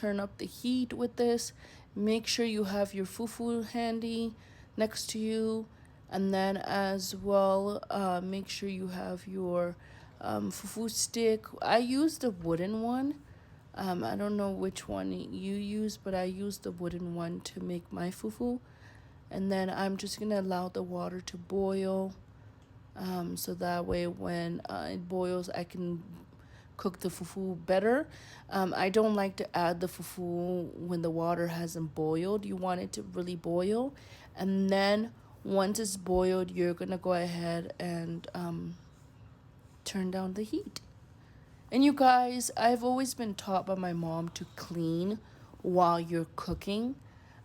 turn up the heat with this. Make sure you have your fufu handy next to you, and then as well, make sure you have your fufu stick. I use the wooden one. I don't know which one you use, but I use the wooden one to make my fufu. And then I'm just gonna allow the water to boil, so that way when it boils, I can cook the fufu better. I don't like to add the fufu when the water hasn't boiled. You want it to really boil, and then once it's boiled, you're gonna go ahead and turn down the heat. And you guys, I've always been taught by my mom to clean while you're cooking.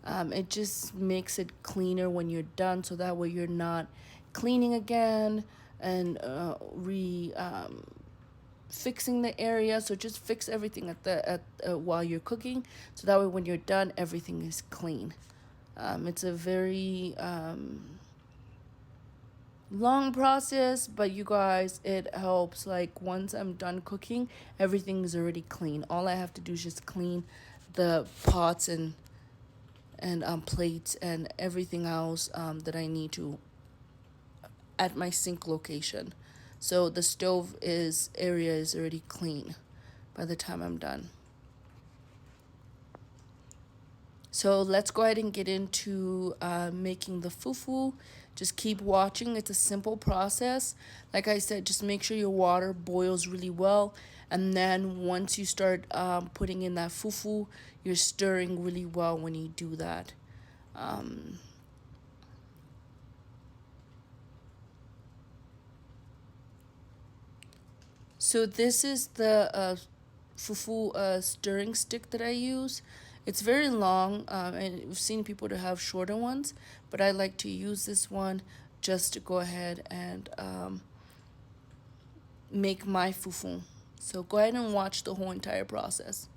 It just makes it cleaner when you're done, so that way you're not cleaning again and fixing the area. So just fix everything while you're cooking, so that way when you're done, everything is clean. It's a very long process, but you guys, it helps. Like once I'm done cooking, everything is already clean. All I have to do is just clean the pots and plates and everything else that I need to at my sink location. So the stove area is already clean by the time I'm done. So let's go ahead and get into making the fufu. Just keep watching. It's a simple process. Like I said, just make sure your water boils really well. And then once you start putting in that fufu, you're stirring really well when you do that. So this is the fufu stirring stick that I use. It's very long, and I've seen people to have shorter ones, but I like to use this one just to go ahead and make my fufu. So go ahead and watch the whole entire process.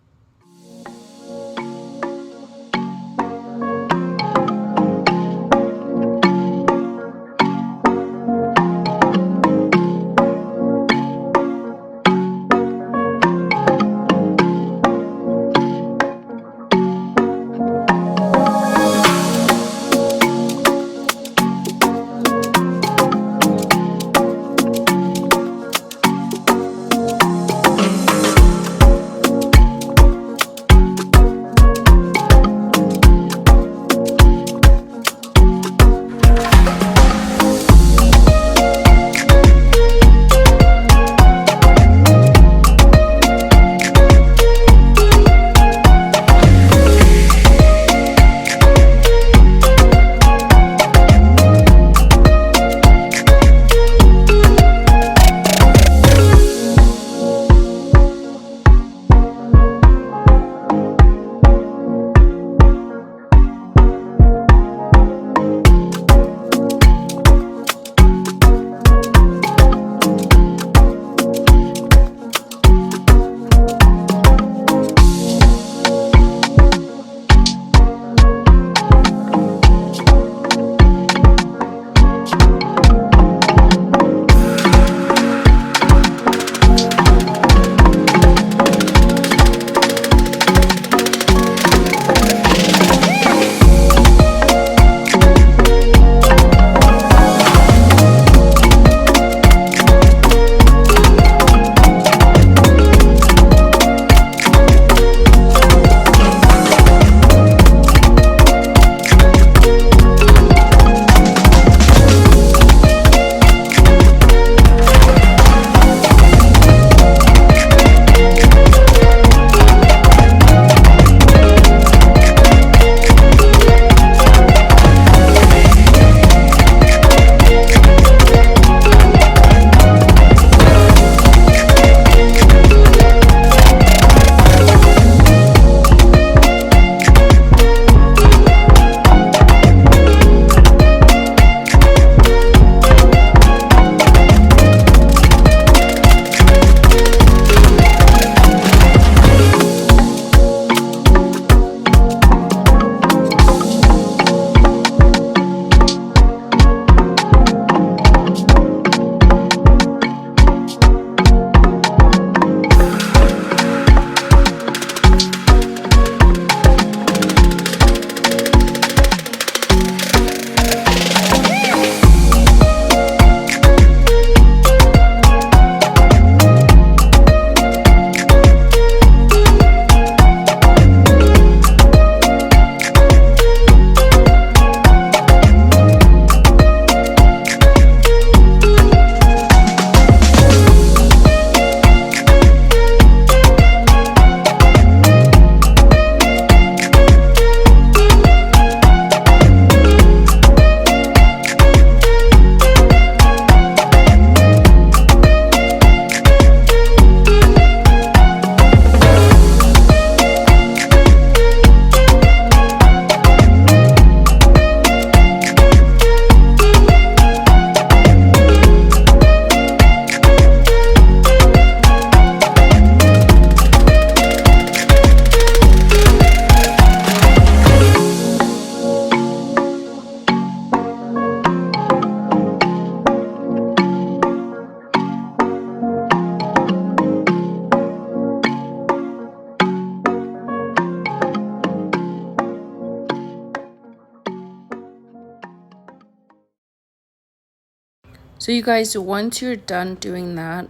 So you guys, once you're done doing that,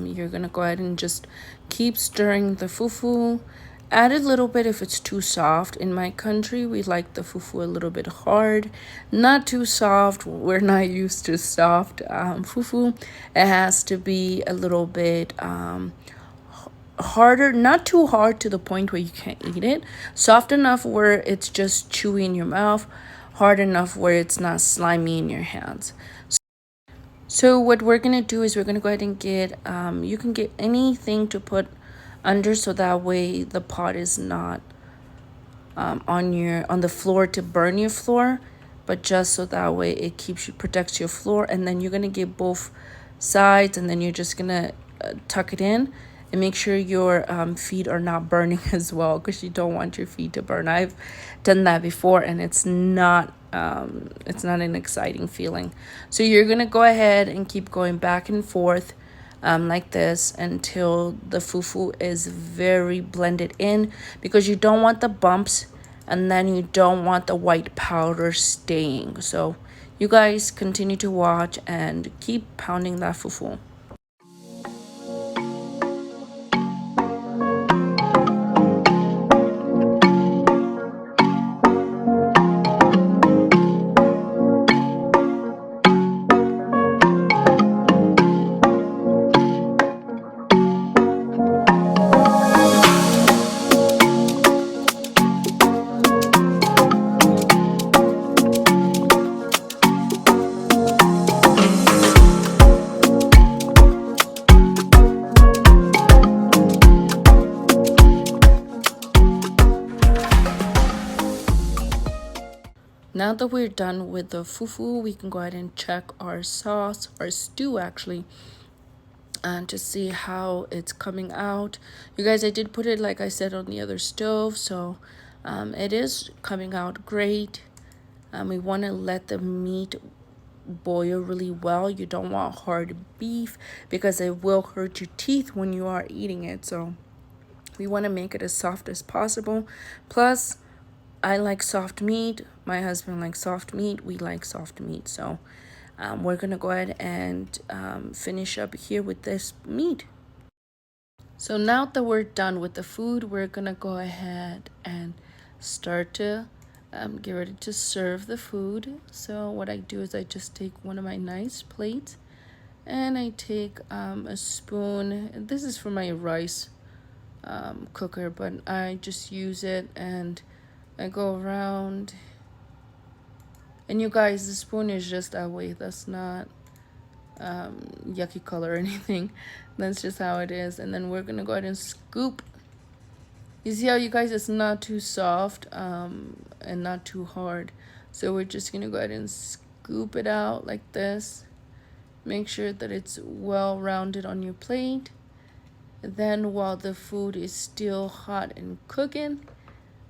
you're gonna go ahead and just keep stirring the fufu. Add a little bit if it's too soft. In my country, we like the fufu a little bit hard, not too soft. We're not used to soft fufu. It has to be a little bit harder, not too hard to the point where you can't eat it. Soft enough where it's just chewy in your mouth, hard enough where it's not slimy in your hands. So what we're gonna do is we're gonna go ahead and get you can get anything to put under so that way the pot is not on the floor to burn your floor, but just so that way it keeps you protects your floor. And then you're gonna get both sides, and then you're just gonna tuck it in and make sure your feet are not burning as well, because you don't want your feet to burn. I've done that before, and it's not an exciting feeling. So you're gonna go ahead and keep going back and forth like this until the fufu is very blended in, because you don't want the bumps and then you don't want the white powder staying. So you guys continue to watch and keep pounding that fufu. Now that we're done with the fufu, we can go ahead and check our sauce, our stew actually, and to see how it's coming out. You guys, I did put it, like I said, on the other stove, so it is coming out great. We want to let the meat boil really well. You don't want hard beef because it will hurt your teeth when you are eating it. So we want to make it as soft as possible. Plus, I like soft meat. My husband likes soft meat. We like soft meat. So we're going to go ahead and finish up here with this meat. So now that we're done with the food, we're going to go ahead and start to get ready to serve the food. So what I do is I just take one of my nice plates and I take a spoon. This is for my rice cooker, but I just use it and I go around. And you guys, the spoon is just that way. That's not yucky color or anything. That's just how it is. And then we're gonna go ahead and scoop. You see how, you guys, it's not too soft and not too hard. So we're just gonna go ahead and scoop it out like this. Make sure that it's well rounded on your plate. Then while the food is still hot and cooking,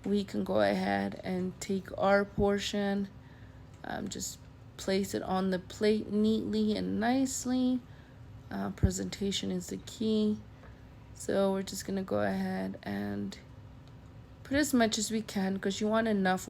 we can go ahead and take our portion, just place it on the plate neatly and nicely. Presentation is the key. So we're just gonna go ahead and put as much as we can, because you want enough